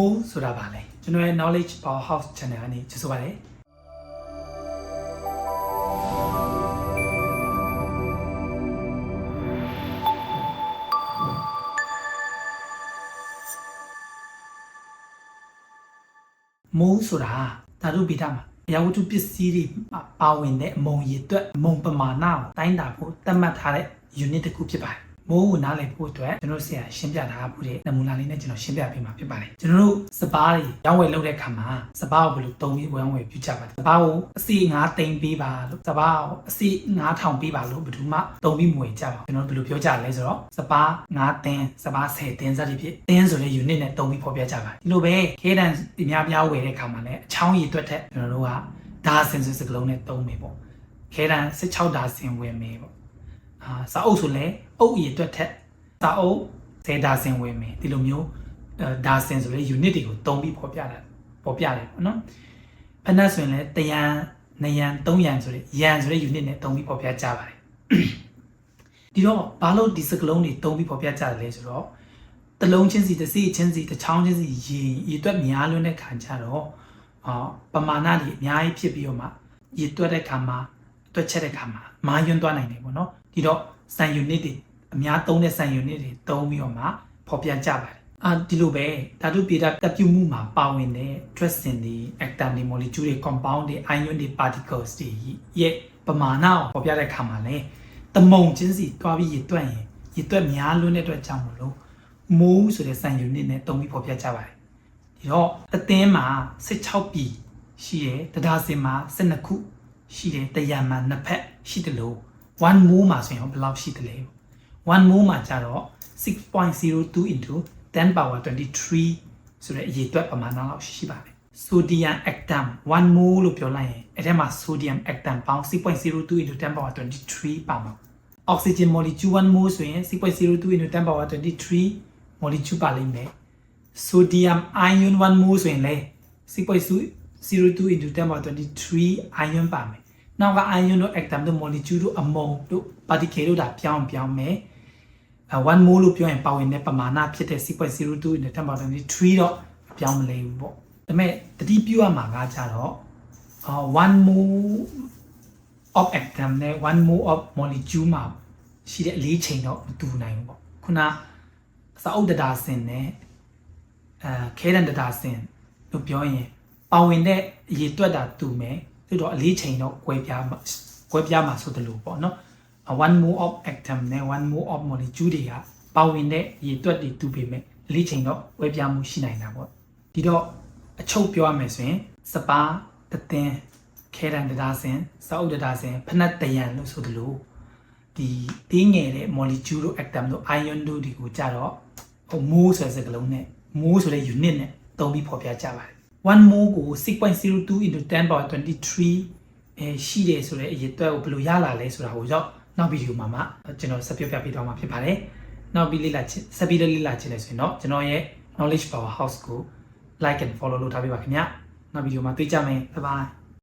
မိုးဆိုတာပါလေကျွန်တော်ရဲ့ knowledge powerhouse channel ကနေကြိုဆိုပါရစေမိုးဆိုတာဓာတုဗေဒမှာအရာဝတ္ထုပစ္စည်းတွေပါဝင်တဲ့အမုံရည်အတွက်အမုံပမာဏကိုတိုင်းတာဖို့သတ်မှတ်ထားတဲ့ unit တစ်ခုဖြစ်ပါတယ်မိုးကိုနားလည်ဖို့အတွက်ကျွန်တော်ဆရာရှင်းပြထားဖို့တဲ့နမူနာလေးနဲ့ကျွန်တော်ရှင်းပြပေးမှာဖြစ်ပါတယ်ကျွန်တော်တို့စပားတွေရောင်းဝယ်လုပ်တဲ့အခါမှာစပားကိုဘယ်လိုသုံးပြီးဝယ်ပြုကြပါလဲစပားကိုအစီ9သိန်းပေးပါလို့စပားကိုအစီ9000ပေးပါလို့ဘယ်သူမှသုံးပြီးမဝယ်ကြပါဘူးကျွန်တော်ဘယ်လိုပြောကြလဲဆိုတော့စပား9သိန်းစပား10သိန်းစသဖြင့်တင်းဆိုတဲ့ unit နဲ့သုံးပြီးဖော်ပြကြပါတယ်ဒီလိုပဲခေတံအများပြားဝယ်တဲ့အခါမှာလည်းအချောင်းရည်အတွက်ထက်ကျွန်တော်တို့ကဒါစင်စကလုံးနဲ့သုံးမယ်ပေါ့ခေတံ16ဒါစင်ဝယ်မယ်ပေါ့စာအုပ်ဆိုလည်းအုပ်ရည်အတွက်ထက်စာအုပ်10ဒါစင်ဝယ်မယ်ဒီလိုမျိုးဒါစင်ဆိုတဲ့ unit တွေကိုသုံးပြီးဖော်ပြတယ်ပေါ့နော်ဖက်နက်ဆိုရင်လည်းတရန်2ရန်3ရန်ဆိုတဲ့ရန်ဆိုတဲ့ unit နဲ့သုံးပြီးဖော်ပြကြပါတယ်ဒီတော့ဘာလို့ဒီစကလုံးတွေသုံးပြီးဖော်ပြကြတယ်လဲဆိုတော့တလုံးချင်းစီတစ်စီချင်းစီတစ်ချောင်းချင်းစီရေတွက်များလွန်းတဲ့ခါကျတော့ပမာဏတွေအများကြီးဖြစ်ပြီးတော့မှရေတွက်တဲ့ခါမှာတွက်ချက်တဲ့ခါမှာမာယွန်းသွားနိုင်တယ်ပေါ့နော်ဒီတော့စံ unit တွေအများသုံးတဲ့စံ unit တွေသုံးပြီးတော့မှဖော်ပြကြပါတယ်ဒီလိုပဲဓာတုဗေဒတပ်ပြုမှုမှာပါဝင်တဲ့ trace တွေ atom တွေ molecule တွေ compound တွေ ion တွေ particles တွေရဲ့ပမာဏကိုဖော်ပြတဲ့အခါမှာလည်းတမုံချင်းစီတွားပြီးရေတွက်ရင်ရေတွက်များလွန်းတဲ့အတွက်ကြောင့်မလို့မိုးဆိုတဲ့စံ unit နဲ့သုံးပြီးဖော်ပြကြပါတယ်ဒီတော့အသင်းမှာ16ပြည်ရှိတယ်တဒါစင်မှာ12ခုရှိတယ်တရံမှာ2ဖက်ရှိတယ်လို့1 mole မှာဆိုရင်ဘယ်လောက်ရှိတယ်လဲ1 mole မှာကျတော့ 6.02 into 10 power 23ဆိုတဲ့အရေအတွက်ပမာဏလောက်ရှိပါတယ် sodium atom 1 mole လို့ပြောလိုက်ရင်အဲ့ထဲမှာ sodium atom ပေါင်း 6.02 into 10 power 23ပါမှာ oxygen molecule 1 mole ဆိုရင် 6.02 into 10 power 23 molecule ပါလိမ့်မယ် sodium ion 1 mole ဆိုရင်လည်း 6.02 into 10 power 23 ion ပါမယ်နောက်က ion တို့ atom တို့ molecule တို့အမုံတို့ particle တို့ဒါပြောင်းမယ်1 mole လို့ပြောရင်ပါဝင်တဲ့ပမာဏဖြစ်တဲ့ 6.02 into 10 power 23တော့ပြောင်းမလဲဘူးပေါ့ဒါပေမဲ့တတိပြုရမှာကကြတော့1 mole of atom နဲ့1 mole of molecule မှာရှိတဲ့အလေးချိန်တော့မတူနိုင်ဘူးပေါ့ခုနစာအုပ်ဒါစင်နဲ့ခဲတံဒါစင်လို့ပြောရင်ပါဝင်တဲ့အရေတွက်တာတူမယ်သို့တော့အလေးချိန်တော့ကွဲပြားမှာဆိုတယ်လို့ပေါ့နော်1 mole of atom နဲ့ 1 mole of molecule တွေကပါဝင်တဲ့ရေတွက်တွေတူပေမဲ့အလေးချိန်တော့ဝဲပြားမှုရှိနိုင်တာပေါ့ဒီတော့အချုပ်ပြောရမယ်ဆိုရင်စပါးတသင်းခဲတံဒါစင်စာအုပ်ဒါစင်ဖနက်တရံလို့ဆိုတယ်လို့ဒီတင်းငယ်တဲ့ molecule တို့ atom တို့ ion တို့ဒီကိုကြတော့mole ဆိုတဲ့စကားလုံးနဲ့ mole ဆိုတဲ့ unit နဲ့သုံးပြီးဖော်ပြကြပါတယ်1 mole ကို 6.02 into 10 power 23ရှိတယ်ဆိုတဲ့အရေအတွက်ကိုဘယ်လိုရလာလဲဆိုတာကိုတော့နောက်ဗီဒီယိုမှာမှကျွန်တော်ဆက်ပြပေးသွားမှာဖြစ်ပါတယ်နောက်ပြီးဆက်ပြီးလေ့လာခြင်းလဲဆိုရင်တော့ကျွန်တော်ရဲ့ knowledge power house ကို like and follow လုပ်ထားပေးပါခင်ဗျာနောက်ဗီဒီယိုမှာတွေ့ကြမယ် bye bye